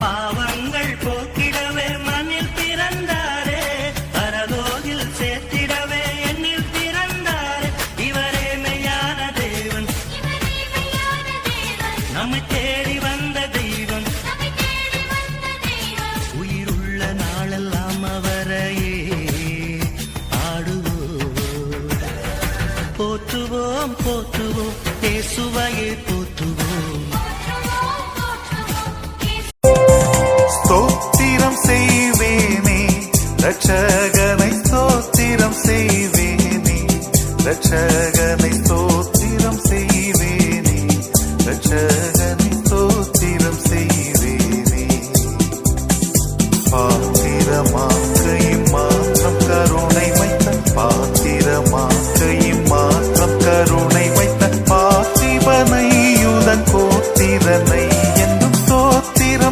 பாவங்கள் போக்கிடவே மண்ணில் பிறந்தாரே, பரலோகில் சேர்த்திடவே எண்ணில் பிறந்தாரே. இவரே மெய்யான தேவன், நம்மை தேடி வந்த தெய்வம். உயிருள்ள நாளெல்லாம் அவரையே ஆடுவோம், போற்றுவோம் போற்றுவோம், இயேசுவையே போற்றுவோம். ஸ்தோத்திரம் செய்வேனே ரட்சகரே.